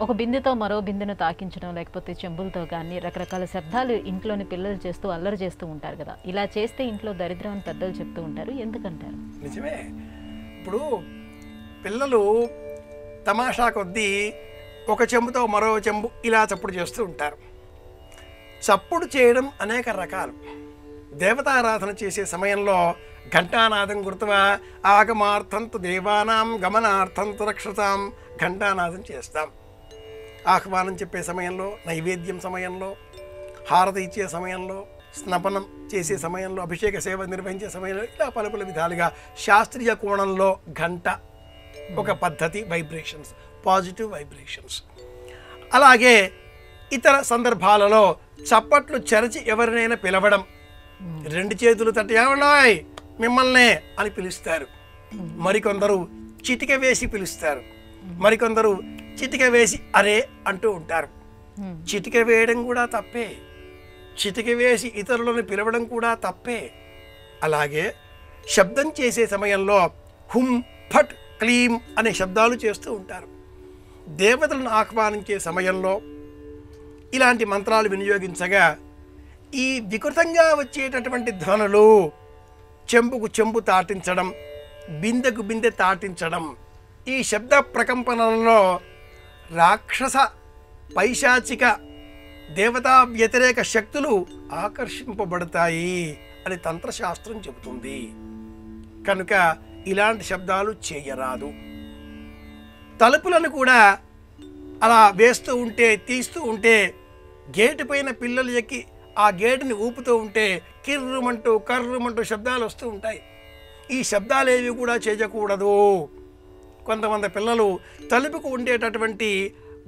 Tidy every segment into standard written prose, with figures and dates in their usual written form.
ఒక బిందెతో మరో బిందెను తాకించడం, లేకపోతే చెంబులతో కానీ రకరకాల శబ్దాలు ఇంట్లోని పిల్లలు చేస్తూ అల్లరి చేస్తూ ఉంటారు కదా. ఇలా చేస్తే ఇంట్లో దరిద్రం అని పెద్దలు చెప్తూ ఉంటారు. ఎందుకంటారు? నిజమే. ఇప్పుడు పిల్లలు తమాషా కొద్దీ ఒక చెంబుతో మరో చెంబు ఇలా చప్పుడు చేస్తూ ఉంటారు. చప్పుడు చేయడం అనేక రకాలు. దేవతారాధన చేసే సమయంలో ఘంటానాదం గుర్తువా ఆగమార్థంతు దేవానాం గమనార్థంతు రక్షతాం ఘంటానాదం చేస్తాం. ఆహ్వానం చెప్పే సమయంలో, నైవేద్యం సమయంలో, హారతి ఇచ్చే సమయంలో, స్నపనం చేసే సమయంలో, అభిషేక సేవ నిర్వహించే సమయంలో ఇలా పలు విధాలుగా శాస్త్రీయ కోణంలో గంట ఒక పద్ధతి, వైబ్రేషన్స్, పాజిటివ్ వైబ్రేషన్స్. అలాగే ఇతర సందర్భాలలో చప్పట్లు చెరచి ఎవరినైనా పిలవడం, రెండు చేతులు తట్టి ఏమన్నాయ్ మిమ్మల్నే అని పిలుస్తారు. మరికొందరు చిటిక వేసి పిలుస్తారు. మరికొందరు చిటిక వేసి అరే అంటూ ఉంటారు. చిటిక వేయడం కూడా తప్పే. చిటిక వేసి ఇతరులను పిలవడం కూడా తప్పే. అలాగే శబ్దం చేసే సమయంలో హుం ఫట్ క్లీం అనే శబ్దాలు చేస్తూ ఉంటారు. దేవతలను ఆహ్వానించే సమయంలో ఇలాంటి మంత్రాలు వినియోగించగా ఈ వికృతంగా వచ్చేటటువంటి ధ్వనులు చెంబుకు చెంబు తాటించడం, బిందెకు బిందె తాటించడం, ఈ శబ్ద ప్రకంపనలలో రాక్షస పైశాచిక దేవతా వ్యతిరేక శక్తులు ఆకర్షింపబడతాయి అని తంత్రశాస్త్రం చెబుతుంది. కనుక ఇలాంటి శబ్దాలు చేయరాదు. తలుపులను కూడా అలా వేస్తూ ఉంటే, తీస్తూ ఉంటే, గేటు పైన పిల్లలు ఎక్కి ఆ గేటుని ఊపుతూ ఉంటే కిర్రుమంటూ కర్రుమంటూ శబ్దాలు వస్తూ ఉంటాయి. ఈ శబ్దాలు ఏవి కూడా చేయకూడదు. కొంతమంది పిల్లలు తలుపుకు ఉండేటటువంటి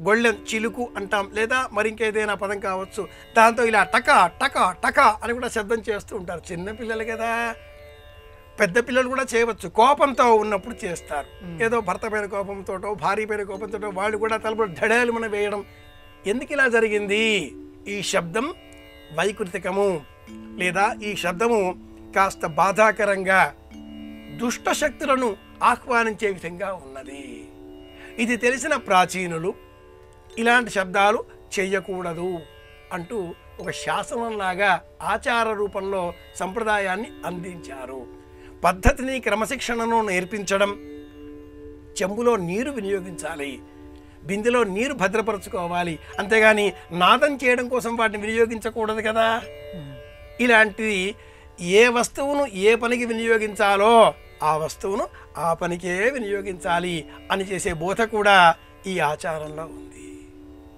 గొళ్ళెం చిలుకు అంటాం, లేదా మరింకేదైనా పదం కావచ్చు, దాంతో ఇలా టకా టకా టకా అని కూడా శబ్దం చేస్తూ ఉంటారు. చిన్న పిల్లలు కదా, పెద్ద పిల్లలు కూడా చేయవచ్చు. కోపంతో ఉన్నప్పుడు చేస్తారు. ఏదో భర్త పైన కోపంతోటో, భార్య పైన కోపంతోటో వాళ్ళు కూడా తలుపులు ధడేలు మన వేయడం. ఎందుకు ఇలా జరిగింది? ఈ శబ్దం వైకృతికము, లేదా ఈ శబ్దము కాస్త బాధాకరంగా దుష్ట శక్తులను ఆహ్వానించే విధంగా ఉన్నది. ఇది తెలిసిన ప్రాచీనులు ఇలాంటి శబ్దాలు చేయకూడదు అంటూ ఒక శాసనంలాగా ఆచార రూపంలో సంప్రదాయాన్ని అందించారు. పద్ధతిని, క్రమశిక్షణను నేర్పించడం. చెంబులో నీరు వినియోగించాలి, బిందెలో నీరు భద్రపరచుకోవాలి, అంతేగాని నాదం చేయడం కోసం వాటిని వినియోగించకూడదు కదా. ఇలాంటివి ఏ వస్తువును ఏ పనికి వినియోగించాలో ఆ వస్తువును ఆ పనికే వినియోగించాలి అని చేసే బోధ కూడా ఈ ఆచారంలో ఉంది.